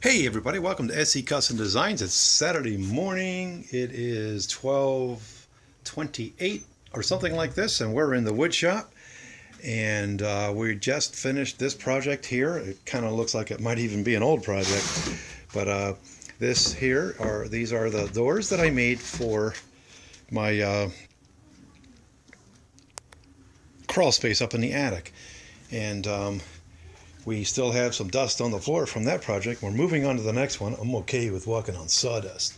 Hey everybody, welcome to SC Custom Designs. It's Saturday morning. It is 12:28 or something like this, and we're in the wood shop. And we just finished this project here. It kind of looks like it might even be an old project, but these are the doors that I made for my crawl space up in the attic. And we still have some dust on the floor from that project. We're moving on to the next one. I'm okay with walking on sawdust.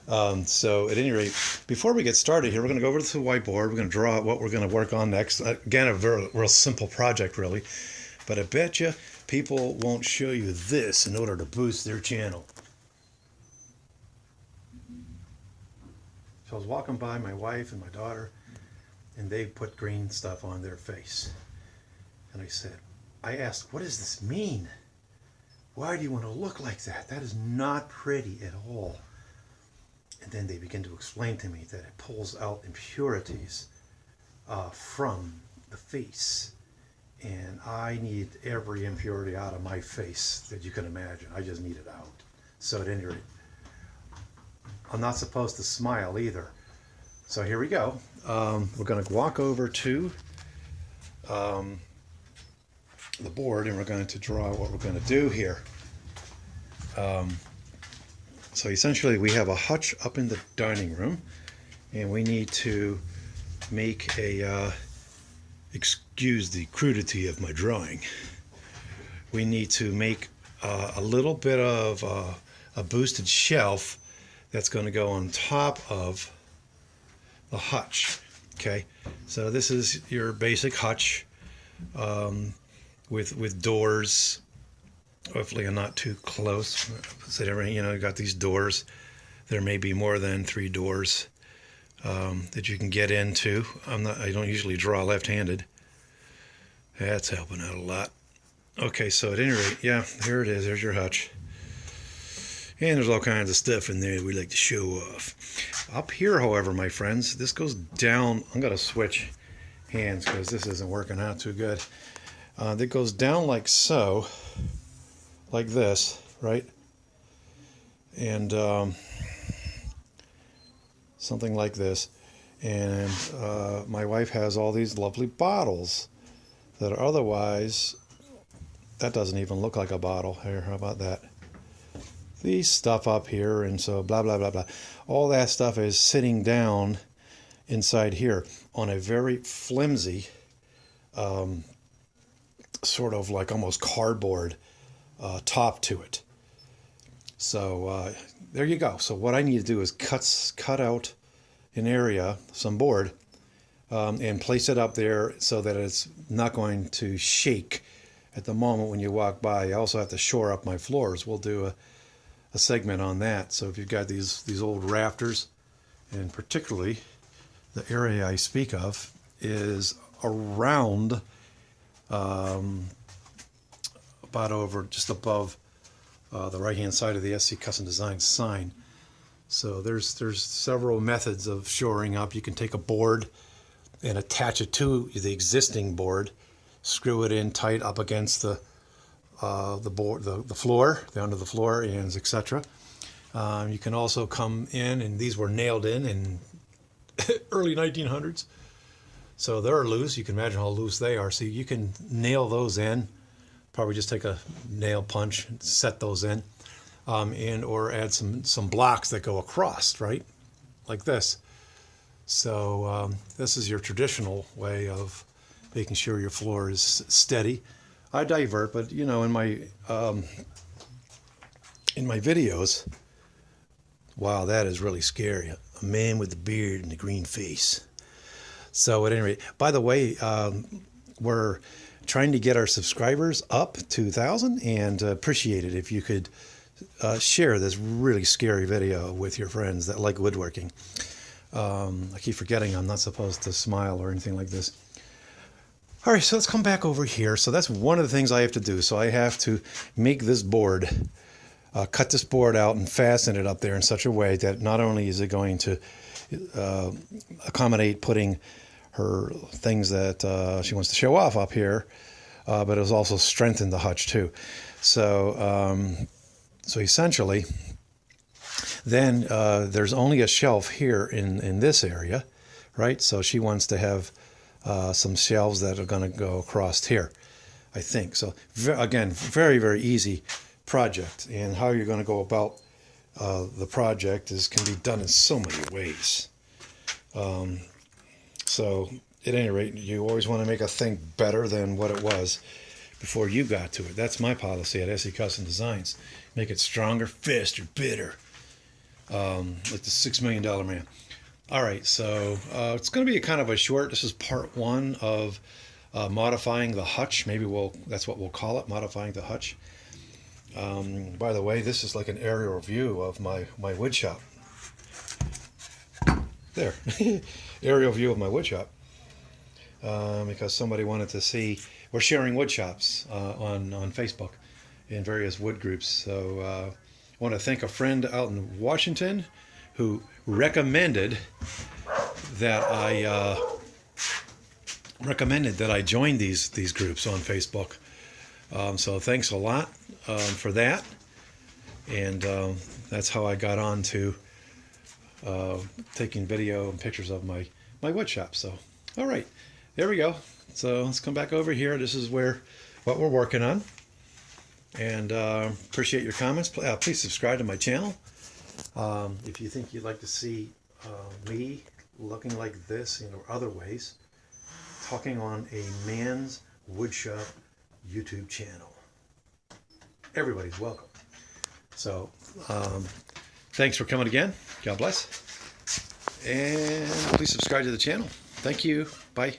So at any rate, before we get started here, we're going to go over to the whiteboard. We're going to draw out what we're going to work on next. Again, a real simple project, really. But I bet you people won't show you this in order to boost their channel. So I was walking by my wife and my daughter, and they put green stuff on their face. And I asked, what does this mean? Why do you want to look like that? That is not pretty at all. And then they begin to explain to me that it pulls out impurities from the face. And I need every impurity out of my face that you can imagine. I just need it out. So at any rate, I'm not supposed to smile either. So here we go. We're going to walk over to the board, and we're going to draw what we're going to do here. So essentially we have a hutch up in the dining room, and we need to make a excuse the crudity of my drawing, we need to make a little bit of a boosted shelf that's going to go on top of the hutch. Okay, so this is your basic hutch with doors. Hopefully I'm not too close. So you got these doors. There may be more than 3 doors that you can get into. I don't usually draw left-handed. That's helping out a lot. Okay, so at any rate, yeah, here it is. There's your hutch. And there's all kinds of stuff in there we like to show off. Up here, however, my friends, this goes down. I'm going to switch hands because this isn't working out too good. That goes down like so, like this, right? And something like this. And my wife has all these lovely bottles that are otherwise, that doesn't even look like a bottle. Here, how about that? These stuff up here, and so blah, blah, blah, blah. All that stuff is sitting down inside here on a very flimsy, sort of like almost cardboard top to it. So there you go. So what I need to do is cut out an area, some board, and place it up there so that it's not going to shake at the moment when you walk by. I also have to shore up my floors. We'll do a segment on that. So if you've got these old rafters, and particularly the area I speak of is around about over just above the right hand side of the SC Custom Design sign. So there's several methods of shoring up. You can take a board and attach it to the existing board, screw it in tight up against the board, the floor, under the floor, and etc. You can also come in, and these were nailed in early 1900s. So they're loose. You can imagine how loose they are. So you can nail those in. Probably just take a nail punch and set those in, and or add some blocks that go across, right, like this. So this is your traditional way of making sure your floor is steady. I divert, but in my videos, wow, that is really scary. A man with the beard and the green face. So at any rate, by the way, we're trying to get our subscribers up to 1,000, and appreciate it if you could share this really scary video with your friends that like woodworking. I keep forgetting I'm not supposed to smile or anything like this. All right, so let's come back over here. So that's one of the things I have to do. So I have to make this board, cut this board out and fasten it up there in such a way that not only is it going to accommodate putting her things that she wants to show off up here, but it was also strengthened the hutch too. So So essentially, then there's only a shelf here in this area, right? So she wants to have some shelves that are going to go across here, I think. So again, very, very easy project. And how you're going to go about the project can be done in so many ways. So at any rate, you always want to make a thing better than what it was before you got to it. That's my policy at SE Custom Designs. Make it stronger, faster, better. Like the $6 million man. All right, so it's going to be a kind of a short. This is part one of modifying the hutch. Maybe that's what we'll call it, modifying the hutch. By the way, this is like an aerial view of my wood shop. There, aerial view of my wood shop. Because somebody wanted to see. We're sharing wood shops on Facebook in various wood groups. So I want to thank a friend out in Washington who recommended that I join these groups on Facebook. So thanks a lot for that. And that's how I got on to taking video and pictures of my wood shop. So all right, there we go. So let's come back over here. This is what we're working on. And appreciate your comments. Please subscribe to my channel. If you think you'd like to see me looking like this in other ways, talking on a man's woodshop YouTube channel. Everybody's welcome. So thanks for coming again. God bless. And please subscribe to the channel. Thank you. Bye.